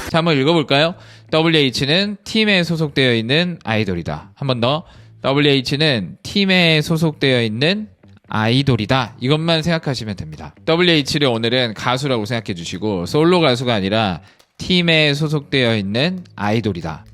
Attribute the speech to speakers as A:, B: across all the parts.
A: 자, 한번 읽어볼까요? WH는 팀에 소속되어 있는 아이돌이다. 한 번 더. WH는 팀에 소속되어 있는 아이돌이다. 이것만 생각하시면 됩니다. WH를 오늘은 가수라고 생각해 주시고 솔로 가수가 아니라 팀에 소속되어 있는 아이돌이다.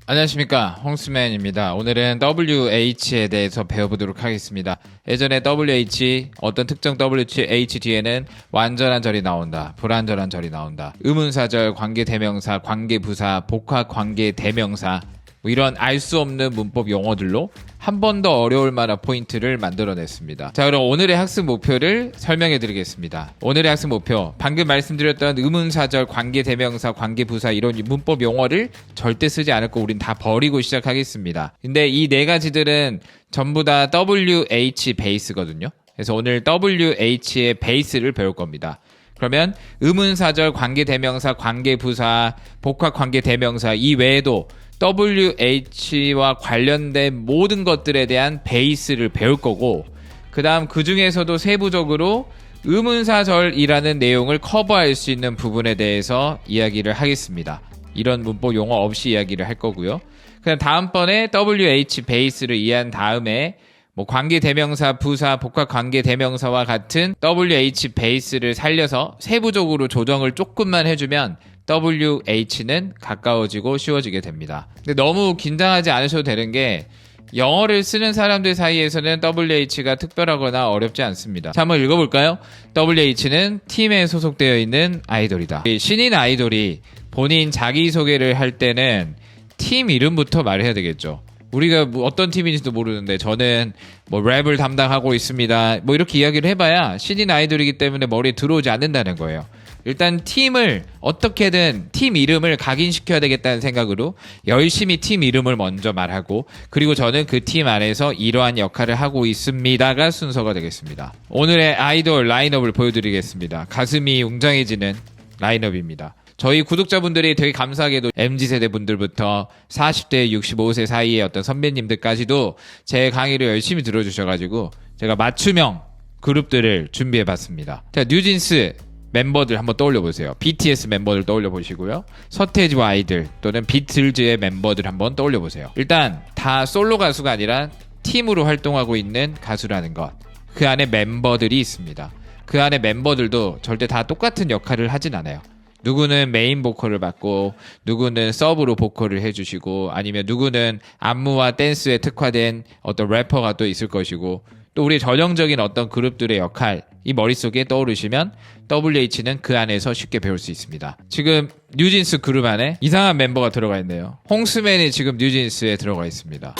A: 안녕하십니까, 홍스맨입니다. 오늘은 WH에 대해서 배워보도록 하겠습니다. 예전에 WH, 어떤 특정 WH 뒤에는 완전한 절이 나온다, 불완전한 절이 나온다, 의문사절, 관계대명사, 관계부사, 복합관계대명사, 뭐 이런 알 수 없는 문법 용어들로 한 번 더 어려울 만한 포인트를 만들어냈습니다. 자, 그럼 오늘의 학습 목표를 설명해 드리겠습니다. 오늘의 학습 목표, 방금 말씀드렸던 의문사절, 관계대명사, 관계부사 이런 문법 용어를 절대 쓰지 않을 거 우린 다 버리고 시작하겠습니다. 근데 이 네 가지들은 전부 다 WH 베이스거든요. 그래서 오늘 WH의 베이스를 배울 겁니다. 그러면 의문사절, 관계대명사, 관계부사, 복합관계대명사 이 외에도 WH와 관련된 모든 것들에 대한 베이스를 배울 거고, 그 다음 그 중에서도 세부적으로 의문사절이라는 내용을 커버할 수 있는 부분에 대해서 이야기를 하겠습니다. 이런 문법 용어 없이 이야기를 할 거고요. 그냥 다음번에 WH 베이스를 이해한 다음에 뭐 관계대명사, 부사, 복합관계대명사와 같은 WH 베이스를 살려서 세부적으로 조정을 조금만 해주면 WH는 가까워지고 쉬워지게 됩니다. 근데 너무 긴장하지 않으셔도 되는 게 영어를 쓰는 사람들 사이에서는 WH가 특별하거나 어렵지 않습니다. 자, 한번 읽어볼까요? WH는 팀에 소속되어 있는 아이돌이다. 신인 아이돌이 본인 자기소개를 할 때는 팀 이름부터 말해야 되겠죠. 우리가 뭐 어떤 팀인지도 모르는데 저는 뭐 랩을 담당하고 있습니다, 뭐 이렇게 이야기를 해봐야 신인 아이돌이기 때문에 머리에 들어오지 않는다는 거예요. 일단 팀을 어떻게든 팀 이름을 각인시켜야 되겠다는 생각으로 열심히 팀 이름을 먼저 말하고, 그리고 저는 그 팀 안에서 이러한 역할을 하고 있습니다가 순서가 되겠습니다. 오늘의 아이돌 라인업을 보여드리겠습니다. 가슴이 웅장해지는 라인업입니다. 저희 구독자분들이 되게 감사하게도 MZ세대 분들부터 40대 65세 사이의 어떤 선배님들까지도 제 강의를 열심히 들어주셔가지고 제가 맞춤형 그룹들을 준비해봤습니다. 자, 뉴진스 멤버들 한번 떠올려보세요. BTS 멤버들 떠올려보시고요. 서태지와 아이들 또는 비틀즈의 멤버들 한번 떠올려보세요. 일단 다 솔로 가수가 아니라 팀으로 활동하고 있는 가수라는 것, 그 안에 멤버들이 있습니다. 그 안에 멤버들도 절대 다 똑같은 역할을 하진 않아요. 누구는 메인 보컬을 맡고, 누구는 서브로 보컬을 해주시고, 아니면 누구는 안무와 댄스에 특화된 어떤 래퍼가 또 있을 것이고, 또 우리 전형적인 어떤 그룹들의 역할, 이 머릿속에 떠오르시면 WH는 그 안에서 쉽게 배울 수 있습니다. 지금 뉴진스 그룹 안에 이상한 멤버가 들어가 있네요. 홍스맨이 지금 뉴진스에 들어가 있습니다.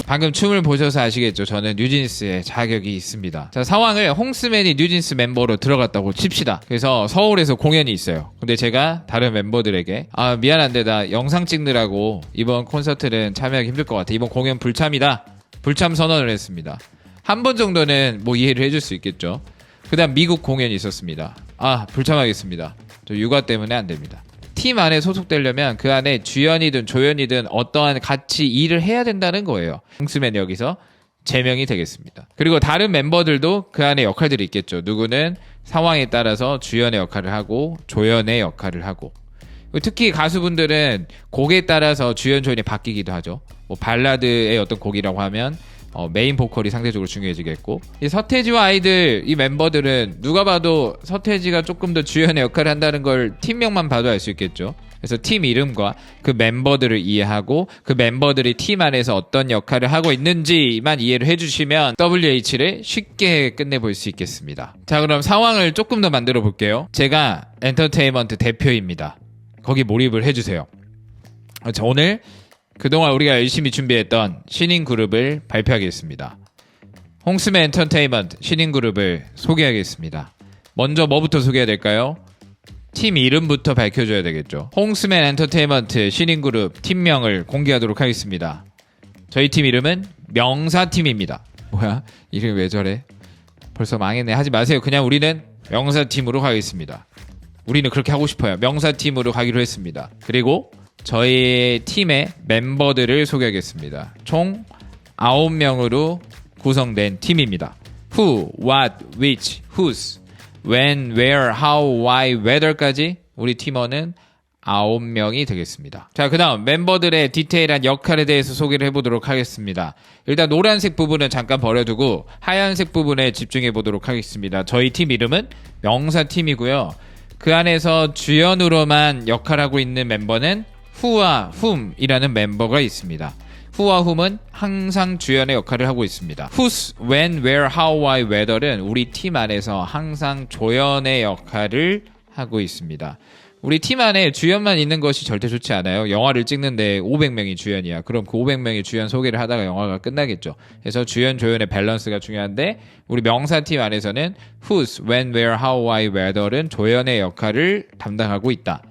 A: 방금 춤을 보셔서 아시겠죠? 저는 뉴진스에 자격이 있습니다. 자, 상황을 홍스맨이 뉴진스 멤버로 들어갔다고 칩시다. 그래서 서울에서 공연이 있어요. 근데 제가 다른 멤버들에게 미안한데 나 영상 찍느라고 이번 콘서트는 참여하기 힘들 것 같아, 이번 공연 불참이다, 불참 선언을 했습니다. 한 번 정도는 뭐 이해를 해줄 수 있겠죠. 그 다음 미국 공연이 있었습니다. 불참하겠습니다, 저 육아 때문에 안 됩니다. 팀 안에 소속되려면 그 안에 주연이든 조연이든 어떠한 같이 일을 해야 된다는 거예요. 홍스맨 여기서 제명이 되겠습니다. 그리고 다른 멤버들도 그 안에 역할들이 있겠죠. 누구는 상황에 따라서 주연의 역할을 하고 조연의 역할을 하고, 특히 가수분들은 곡에 따라서 주연 조연이 바뀌기도 하죠. 뭐 발라드의 어떤 곡이라고 하면 메인 보컬이 상대적으로 중요해지겠고, 이 서태지와 아이들 이 멤버들은 누가 봐도 서태지가 조금 더 주연의 역할을 한다는 걸 팀명만 봐도 알 수 있겠죠. 그래서 팀 이름과 그 멤버들을 이해하고 그 멤버들이 팀 안에서 어떤 역할을 하고 있는지만 이해를 해주시면 WH를 쉽게 끝내볼 수 있겠습니다. 자, 그럼 상황을 조금 더 만들어 볼게요. 제가 엔터테인먼트 대표입니다. 거기 몰입을 해주세요. 자, 오늘 그동안 우리가 열심히 준비했던 신인 그룹을 발표하겠습니다. 홍스맨 엔터테인먼트 신인 그룹을 소개하겠습니다. 먼저 뭐부터 소개해야 될까요? 팀 이름부터 밝혀줘야 되겠죠. 홍스맨 엔터테인먼트 신인 그룹 팀명을 공개하도록 하겠습니다. 저희 팀 이름은 명사팀입니다. 뭐야? 이름이 왜 저래? 벌써 망했네. 하지 마세요. 그냥 우리는 명사팀으로 가겠습니다. 우리는 그렇게 하고 싶어요. 명사팀으로 가기로 했습니다. 그리고 저희 팀의 멤버들을 소개하겠습니다. 총 9명으로 구성된 팀입니다. Who, what, which, whose, when, where, how, why, whether까지 우리 팀원은 9명이 되겠습니다. 자, 그 다음 멤버들의 디테일한 역할에 대해서 소개를 해보도록 하겠습니다. 일단 노란색 부분은 잠깐 버려두고 하얀색 부분에 집중해 보도록 하겠습니다. 저희 팀 이름은 명사팀이고요. 그 안에서 주연으로만 역할하고 있는 멤버는 who와 whom이라는 멤버가 있습니다. who와 whom은 항상 주연의 역할을 하고 있습니다. whose, when, where, how, why, whether는 우리 팀 안에서 항상 조연의 역할을 하고 있습니다. 우리 팀 안에 주연만 있는 것이 절대 좋지 않아요. 영화를 찍는데 500명이 주연이야. 그럼 그 500명이 주연 소개를 하다가 영화가 끝나겠죠. 그래서 주연, 조연의 밸런스가 중요한데 우리 명사팀 안에서는 whose, when, where, how, why, whether는 조연의 역할을 담당하고 있다.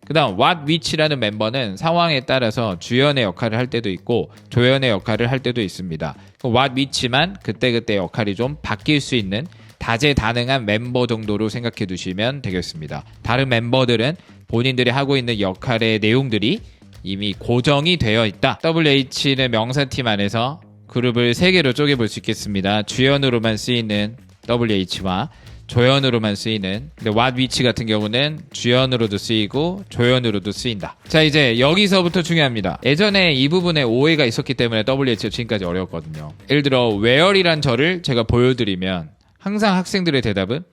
A: 그 다음 what, which라는 멤버는 상황에 따라서 주연의 역할을 할 때도 있고 조연의 역할을 할 때도 있습니다. what, which만 그때그때 역할이 좀 바뀔 수 있는 다재다능한 멤버 정도로 생각해 두시면 되겠습니다. 다른 멤버들은 본인들이 하고 있는 역할의 내용들이 이미 고정이 되어 있다. WH는 명사팀 안에서 그룹을 3개로 쪼개볼 수 있겠습니다. 주연으로만 쓰이는 WH와 조연으로만 쓰이는, 근데 what, which 같은 경우는 주연으로도 쓰이고 조연으로도 쓰인다. 자, 이제 여기서부터 중요합니다. 예전에 이 부분에 오해가 있었기 때문에 WH가 지금까지 어려웠거든요. 예를 들어 where이란 절을 제가 보여드리면 항상 학생들의 대답은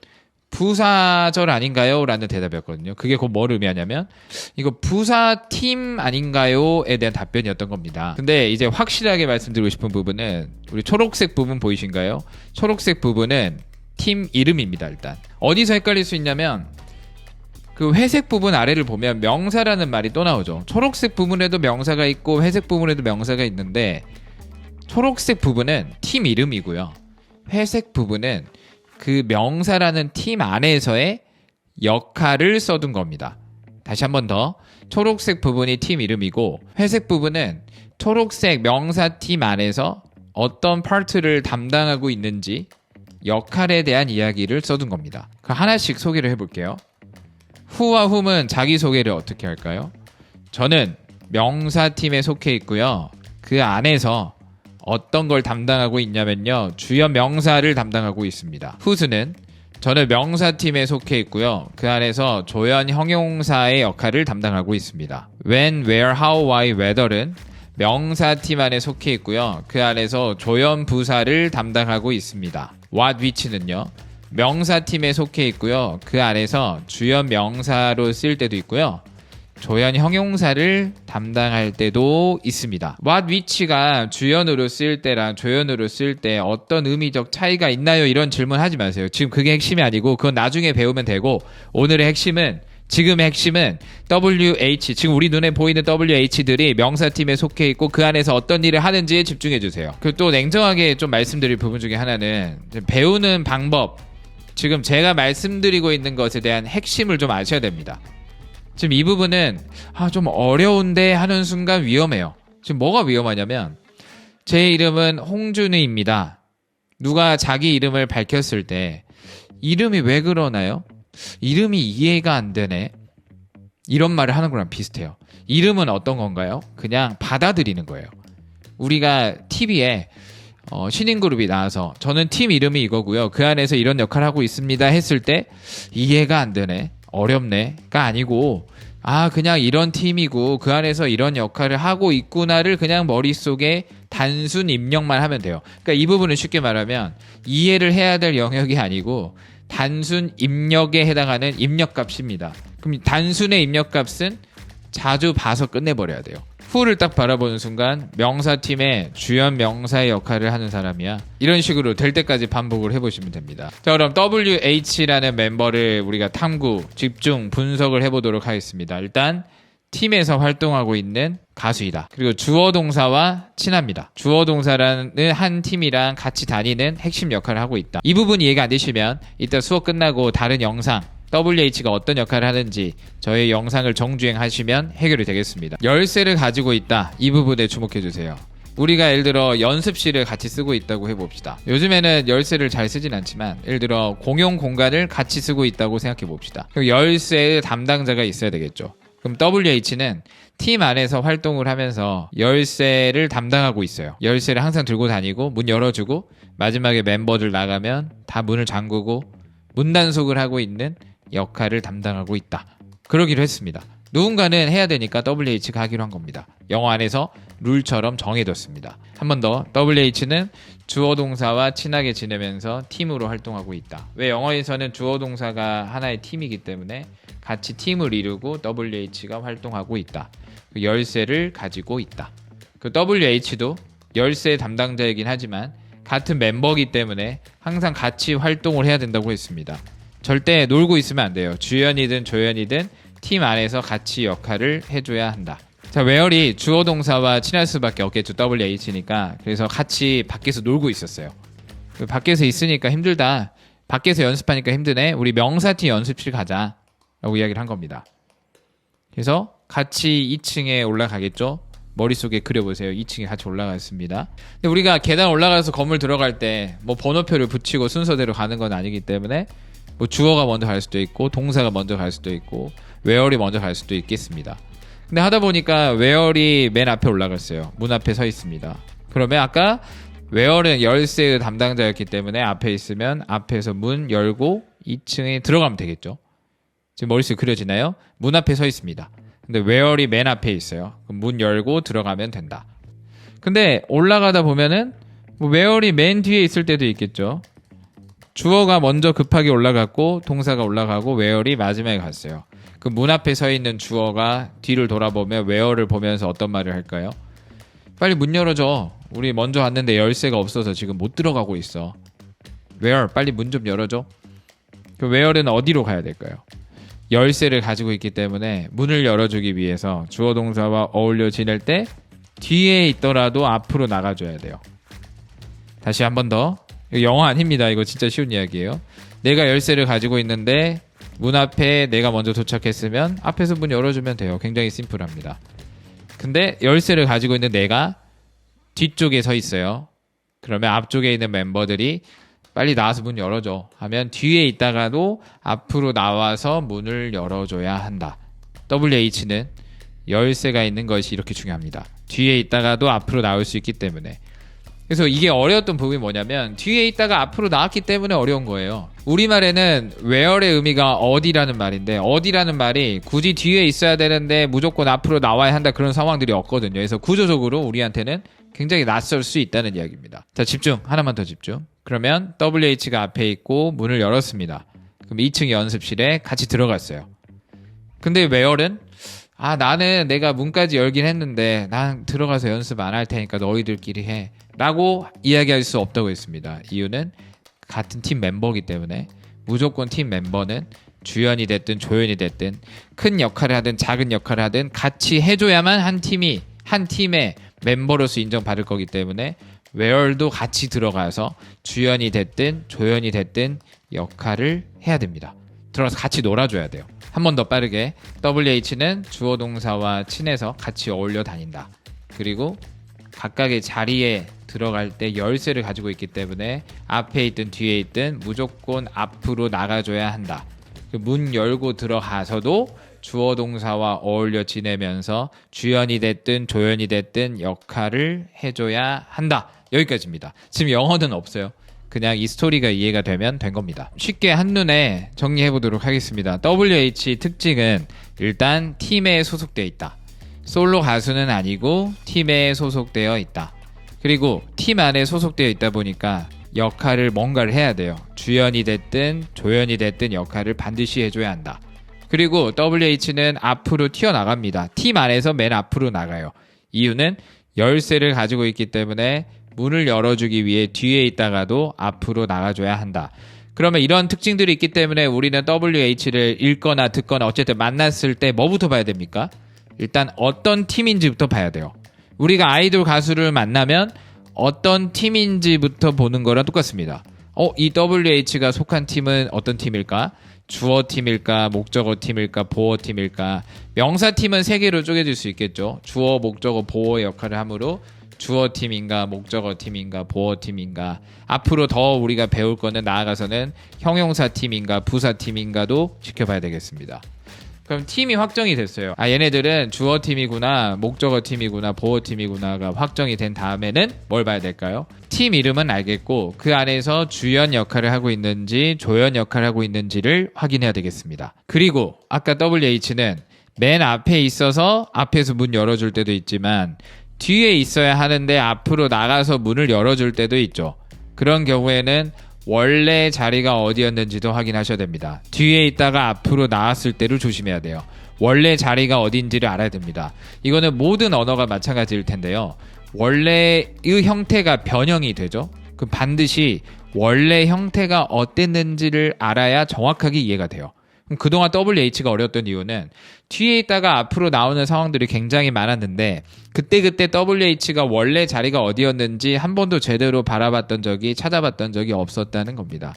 A: 부사절 아닌가요? 라는 대답이었거든요. 그게 곧 뭘 의미하냐면 이거 부사팀 아닌가요?에 대한 답변이었던 겁니다. 근데 이제 확실하게 말씀드리고 싶은 부분은 우리 초록색 부분 보이신가요? 초록색 부분은 팀 이름입니다. 일단 어디서 헷갈릴 수 있냐면 그 회색 부분 아래를 보면 명사라는 말이 또 나오죠. 초록색 부분에도 명사가 있고 회색 부분에도 명사가 있는데 초록색 부분은 팀 이름이고요. 회색 부분은 그 명사라는 팀 안에서의 역할을 써둔 겁니다. 다시 한 번 더. 초록색 부분이 팀 이름이고 회색 부분은 초록색 명사팀 안에서 어떤 파트를 담당하고 있는지 역할에 대한 이야기를 써둔 겁니다. 하나씩 소개를 해볼게요. who와 whom은 자기소개를 어떻게 할까요? 저는 명사팀에 속해 있고요. 그 안에서 어떤 걸 담당하고 있냐면요. 주연 명사를 담당하고 있습니다. whose는 저는 명사팀에 속해 있고요. 그 안에서 조연 형용사의 역할을 담당하고 있습니다. when, where, how, why, whether는 명사팀 안에 속해 있고요. 그 안에서 조연 부사를 담당하고 있습니다. what, which는요. 명사팀에 속해 있고요. 그 안에서 주연 명사로 쓰일 때도 있고요. 조연 형용사를 담당할 때도 있습니다. what, which가 주연으로 쓰일 때랑 조연으로 쓰일 때 어떤 의미적 차이가 있나요? 이런 질문 하지 마세요. 지금 그게 핵심이 아니고 그건 나중에 배우면 되고 오늘의 핵심은 지금의 핵심은 WH, 지금 우리 눈에 보이는 WH들이 명사팀에 속해 있고 그 안에서 어떤 일을 하는지에 집중해 주세요. 그리고 또 냉정하게 좀 말씀드릴 부분 중에 하나는 배우는 방법, 지금 제가 말씀드리고 있는 것에 대한 핵심을 좀 아셔야 됩니다. 지금 이 부분은 좀 어려운데 하는 순간 위험해요. 지금 뭐가 위험하냐면 제 이름은 홍준우입니다. 누가 자기 이름을 밝혔을 때 이름이 왜 그러나요? 이름이 이해가 안 되네. 이런 말을 하는 거랑 비슷해요. 이름은 어떤 건가요? 그냥 받아들이는 거예요. 우리가 TV에 신인그룹이 나와서 저는 팀 이름이 이거고요. 그 안에서 이런 역할을 하고 있습니다 했을 때 이해가 안 되네. 어렵네가 아니고 그냥 이런 팀이고 그 안에서 이런 역할을 하고 있구나를 그냥 머릿속에 단순 입력만 하면 돼요. 그러니까 이 부분은 쉽게 말하면 이해를 해야 될 영역이 아니고 단순 입력에 해당하는 입력값입니다. 그럼 단순의 입력값은 자주 봐서 끝내버려야 돼요. who를 딱 바라보는 순간 명사팀의 주연 명사의 역할을 하는 사람이야. 이런 식으로 될 때까지 반복을 해보시면 됩니다. 자, 그럼 WH라는 멤버를 우리가 탐구, 집중, 분석을 해보도록 하겠습니다. 일단 팀에서 활동하고 있는 가수이다. 그리고 주어 동사와 친합니다. 주어 동사라는 한 팀이랑 같이 다니는 핵심 역할을 하고 있다. 이 부분 이해가 안 되시면 이따 수업 끝나고 다른 영상 WH가 어떤 역할을 하는지 저희 영상을 정주행하시면 해결이 되겠습니다. 열쇠를 가지고 있다. 이 부분에 주목해주세요. 우리가 예를 들어 연습실을 같이 쓰고 있다고 해봅시다. 요즘에는 열쇠를 잘 쓰진 않지만 예를 들어 공용 공간을 같이 쓰고 있다고 생각해 봅시다. 그럼 열쇠의 담당자가 있어야 되겠죠. 그럼 WH는 팀 안에서 활동을 하면서 열쇠를 담당하고 있어요. 열쇠를 항상 들고 다니고 문 열어주고 마지막에 멤버들 나가면 다 문을 잠그고 문 단속을 하고 있는 역할을 담당하고 있다. 그러기로 했습니다. 누군가는 해야 되니까 WH가 하기로 한 겁니다. 영어 안에서 룰처럼 정해뒀습니다. 한 번 더, WH는 주어 동사와 친하게 지내면서 팀으로 활동하고 있다. 왜 영어에서는 주어 동사가 하나의 팀이기 때문에 같이 팀을 이루고 WH가 활동하고 있다. 그 열쇠를 가지고 있다. 그 WH도 열쇠 담당자이긴 하지만 같은 멤버이기 때문에 항상 같이 활동을 해야 된다고 했습니다. 절대 놀고 있으면 안 돼요. 주연이든 조연이든 팀 안에서 같이 역할을 해줘야 한다. 자, 웨얼이 주어 동사와 친할 수밖에 없겠죠. WH니까. 그래서 같이 밖에서 놀고 있었어요. 밖에서 있으니까 힘들다. 밖에서 연습하니까 힘드네. 우리 명사티 연습실 가자. 라고 이야기를 한 겁니다. 그래서 같이 2층에 올라가겠죠. 머릿속에 그려보세요. 2층에 같이 올라갔습니다. 근데 우리가 계단 올라가서 건물 들어갈 때 뭐 번호표를 붙이고 순서대로 가는 건 아니기 때문에 뭐 주어가 먼저 갈 수도 있고 동사가 먼저 갈 수도 있고 웨얼이 먼저 갈 수도 있겠습니다. 근데 하다 보니까 웨얼이 맨 앞에 올라갔어요. 문 앞에 서 있습니다. 그러면 아까 웨얼은 열쇠 담당자였기 때문에 앞에 있으면 앞에서 문 열고 2층에 들어가면 되겠죠. 지금 머릿속에 그려지나요? 문 앞에 서 있습니다. 근데 웨얼이 맨 앞에 있어요. 그럼 문 열고 들어가면 된다. 근데 올라가다 보면은 뭐 웨얼이 맨 뒤에 있을 때도 있겠죠. 주어가 먼저 급하게 올라갔고 동사가 올라가고 웨얼이 마지막에 갔어요. 그 문 앞에 서 있는 주어가 뒤를 돌아보며 웨얼을 보면서 어떤 말을 할까요? 빨리 문 열어줘. 우리 먼저 왔는데 열쇠가 없어서 지금 못 들어가고 있어. 웨얼 빨리 문 좀 열어줘. 그 웨얼은 어디로 가야 될까요? 열쇠를 가지고 있기 때문에 문을 열어주기 위해서 주어 동사와 어울려 지낼 때 뒤에 있더라도 앞으로 나가줘야 돼요. 다시 한 번 더. 이거 영어 아닙니다. 이거 진짜 쉬운 이야기예요. 내가 열쇠를 가지고 있는데 문 앞에 내가 먼저 도착했으면 앞에서 문 열어주면 돼요. 굉장히 심플합니다. 근데 열쇠를 가지고 있는 내가 뒤쪽에 서 있어요. 그러면 앞쪽에 있는 멤버들이 빨리 나와서 문 열어줘 하면 뒤에 있다가도 앞으로 나와서 문을 열어줘야 한다. WH는 열쇠가 있는 것이 이렇게 중요합니다. 뒤에 있다가도 앞으로 나올 수 있기 때문에. 그래서 이게 어려웠던 부분이 뭐냐면 뒤에 있다가 앞으로 나왔기 때문에 어려운 거예요. 우리말에는 where의 의미가 어디라는 말인데 어디라는 말이 굳이 뒤에 있어야 되는데 무조건 앞으로 나와야 한다 그런 상황들이 없거든요. 그래서 구조적으로 우리한테는 굉장히 낯설 수 있다는 이야기입니다. 자, 집중. 하나만 더 집중. 그러면 WH가 앞에 있고 문을 열었습니다. 그럼 2층 연습실에 같이 들어갔어요. 근데 where는 나는 내가 문까지 열긴 했는데 난 들어가서 연습 안 할 테니까 너희들끼리 해 라고 이야기할 수 없다고 했습니다. 이유는 같은 팀 멤버이기 때문에 무조건 팀 멤버는 주연이 됐든 조연이 됐든 큰 역할을 하든 작은 역할을 하든 같이 해줘야만 한 팀의 멤버로서 인정받을 거기 때문에 웨얼도 같이 들어가서 주연이 됐든 조연이 됐든 역할을 해야 됩니다. 들어가서 같이 놀아줘야 돼요. 한 번 더 빠르게. WH는 주어 동사와 친해서 같이 어울려 다닌다. 그리고 각각의 자리에 들어갈 때 열쇠를 가지고 있기 때문에 앞에 있든 뒤에 있든 무조건 앞으로 나가줘야 한다. 문 열고 들어가서도 주어 동사와 어울려 지내면서 주연이 됐든 조연이 됐든 역할을 해줘야 한다. 여기까지입니다. 지금 영어는 없어요. 그냥 이 스토리가 이해가 되면 된 겁니다. 쉽게 한눈에 정리해 보도록 하겠습니다. WH 특징은 일단 팀에 소속되어 있다. 솔로 가수는 아니고 팀에 소속되어 있다. 그리고 팀 안에 소속되어 있다 보니까 역할을 뭔가를 해야 돼요. 주연이 됐든 조연이 됐든 역할을 반드시 해줘야 한다. 그리고 WH는 앞으로 튀어나갑니다. 팀 안에서 맨 앞으로 나가요. 이유는 열쇠를 가지고 있기 때문에 문을 열어주기 위해 뒤에 있다가도 앞으로 나가줘야 한다. 그러면 이런 특징들이 있기 때문에 우리는 WH를 읽거나 듣거나 어쨌든 만났을 때 뭐부터 봐야 됩니까? 일단 어떤 팀인지부터 봐야 돼요. 우리가 아이돌 가수를 만나면 어떤 팀인지부터 보는 거랑 똑같습니다. 이 WH가 속한 팀은 어떤 팀일까? 주어 팀일까? 목적어 팀일까? 보어 팀일까? 명사 팀은 세 개로 쪼개질 수 있겠죠. 주어, 목적어, 보어의 역할을 하므로 주어 팀인가? 목적어 팀인가? 보어 팀인가? 앞으로 더 우리가 배울 거는 나아가서는 형용사 팀인가? 부사 팀인가도 지켜봐야 되겠습니다. 그럼 팀이 확정이 됐어요. 아, 얘네들은 주어 팀이구나, 목적어 팀이구나, 보어 팀이구나가 확정이 된 다음에는 뭘 봐야 될까요? 팀 이름은 알겠고 그 안에서 주연 역할을 하고 있는지 조연 역할을 하고 있는지를 확인해야 되겠습니다. 그리고 아까 WH는 맨 앞에 있어서 앞에서 문 열어줄 때도 있지만 뒤에 있어야 하는데 앞으로 나가서 문을 열어줄 때도 있죠. 그런 경우에는 원래 자리가 어디였는지도 확인하셔야 됩니다. 뒤에 있다가 앞으로 나왔을 때를 조심해야 돼요. 원래 자리가 어딘지를 알아야 됩니다. 이거는 모든 언어가 마찬가지일 텐데요. 원래의 형태가 변형이 되죠. 그럼 반드시 원래 형태가 어땠는지를 알아야 정확하게 이해가 돼요. 그럼 그동안 WH가 어려웠던 이유는 뒤에 있다가 앞으로 나오는 상황들이 굉장히 많았는데 그때 WH가 원래 자리가 어디였는지 한 번도 제대로 바라봤던 적이 찾아봤던 적이 없었다는 겁니다.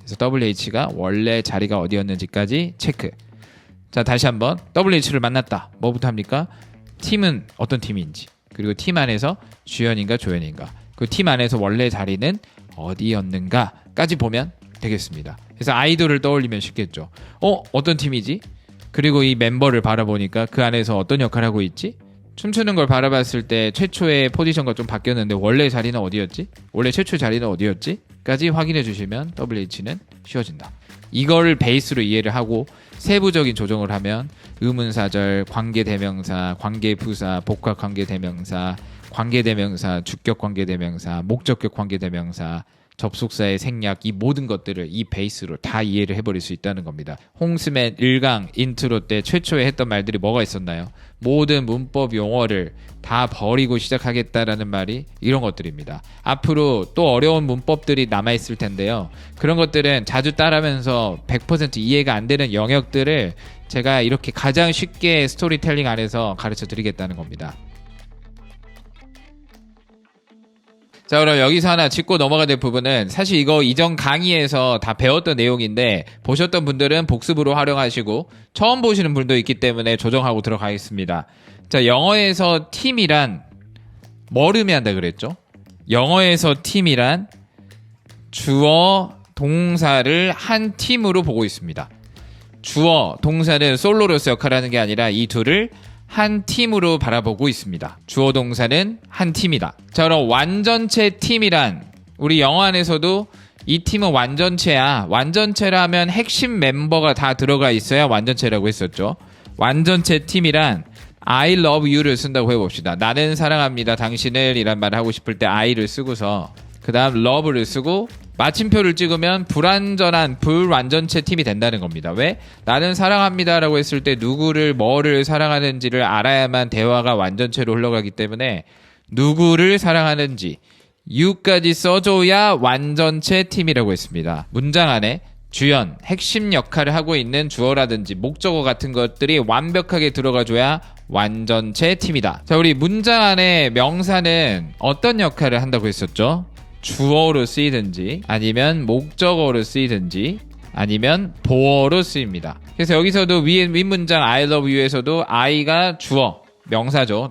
A: 그래서 WH가 원래 자리가 어디였는지까지 체크. 자, 다시 한번 WH를 만났다. 뭐부터 합니까? 팀은 어떤 팀인지, 그리고 팀 안에서 주연인가 조연인가, 그 팀 안에서 원래 자리는 어디였는가까지 보면 되겠습니다. 그래서 아이돌을 떠올리면 쉽겠죠. 어떤 팀이지? 그리고 이 멤버를 바라보니까 그 안에서 어떤 역할을 하고 있지? 춤추는 걸 바라봤을 때 최초의 포지션과 좀 바뀌었는데 원래 자리는 어디였지? 원래 최초의 자리는 어디였지? 까지 확인해 주시면 WH는 쉬워진다. 이걸 베이스로 이해를 하고 세부적인 조정을 하면 의문사절, 관계대명사, 관계부사, 복합관계대명사, 관계대명사, 주격관계대명사, 목적격 관계대명사, 접속사의 생략, 이 모든 것들을 이 베이스로 다 이해를 해버릴 수 있다는 겁니다. 홍스맨 1강 인트로 때 최초에 했던 말들이 뭐가 있었나요? 모든 문법 용어를 다 버리고 시작하겠다라는 말이 이런 것들입니다. 앞으로 또 어려운 문법들이 남아있을 텐데요. 그런 것들은 자주 따라하면서 100% 이해가 안 되는 영역들을 제가 이렇게 가장 쉽게 스토리텔링 안에서 가르쳐 드리겠다는 겁니다. 자, 그럼 여기서 하나 짚고 넘어가야 될 부분은 사실 이거 이전 강의에서 다 배웠던 내용인데 보셨던 분들은 복습으로 활용하시고 처음 보시는 분도 있기 때문에 조정하고 들어가겠습니다. 자, 영어에서 팀이란 뭘 의미한다 그랬죠? 영어에서 팀이란 주어, 동사를 한 팀으로 보고 있습니다. 주어, 동사는 솔로로서 역할하는 게 아니라 이 둘을 한 팀으로 바라보고 있습니다. 주어 동사는 한 팀이다. 자, 그럼 완전체 팀이란 우리 영어 안에서도 이 팀은 완전체야. 완전체라 하면 핵심 멤버가 다 들어가 있어야 완전체라고 했었죠. 완전체 팀이란 I love you를 쓴다고 해봅시다. 나는 사랑합니다 당신을 이란 말을 하고 싶을 때 I를 쓰고서 그 다음 love를 쓰고 마침표를 찍으면 불완전한 불완전체 팀이 된다는 겁니다. 왜? 나는 사랑합니다 라고 했을 때 누구를 뭐를 사랑하는지를 알아야만 대화가 완전체로 흘러가기 때문에 누구를 사랑하는지 you까지 써줘야 완전체 팀이라고 했습니다. 문장 안에 주연, 핵심 역할을 하고 있는 주어라든지 목적어 같은 것들이 완벽하게 들어가줘야 완전체 팀이다. 자, 우리 문장 안에 명사는 어떤 역할을 한다고 했었죠? 주어로 쓰이든지 아니면 목적어로 쓰이든지 아니면 보어로 쓰입니다. 그래서 여기서도 윗문장 I love you에서도 I가 주어, 명사죠.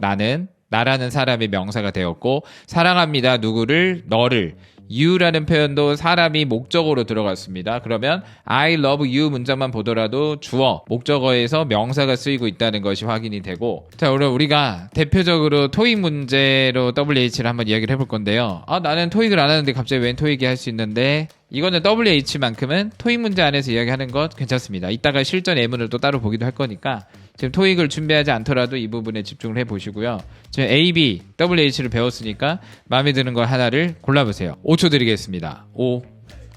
A: 나라는 사람의 명사가 되었고 사랑합니다 누구를, 너를, you라는 표현도 사람이 목적어로 들어갔습니다. 그러면 I love you 문장만 보더라도 주어, 목적어에서 명사가 쓰이고 있다는 것이 확인이 되고, 자, 오늘 우리가 대표적으로 토익 문제로 WH를 한번 이야기를 해볼 건데요. 나는 토익을 안 하는데 갑자기 웬 토익이 할 수 있는데, 이거는 WH만큼은 토익 문제 안에서 이야기하는 것 괜찮습니다. 이따가 실전 예문을 또 따로 보기도 할 거니까 지금 토익을 준비하지 않더라도 이 부분에 집중을 해보시고요. 지금 A, B, WH를 배웠으니까 마음에 드는 걸 하나를 골라보세요. 5초 드리겠습니다. 5,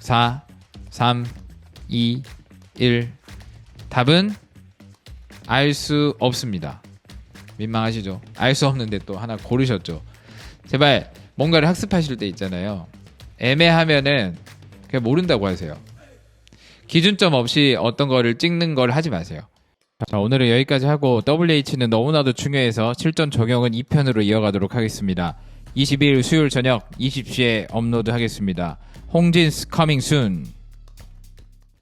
A: 4, 3, 2, 1. 답은 알 수 없습니다. 민망하시죠? 알 수 없는데 또 하나 고르셨죠? 제발 뭔가를 학습하실 때 있잖아요. 애매하면은 그냥 모른다고 하세요. 기준점 없이 어떤 거를 찍는 걸 하지 마세요. 자, 오늘은 여기까지 하고 WH는 너무나도 중요해서 실전 적용은 2편으로 이어가도록 하겠습니다. 22일 수요일 저녁 20시에 업로드 하겠습니다. 홍진스 커밍 순.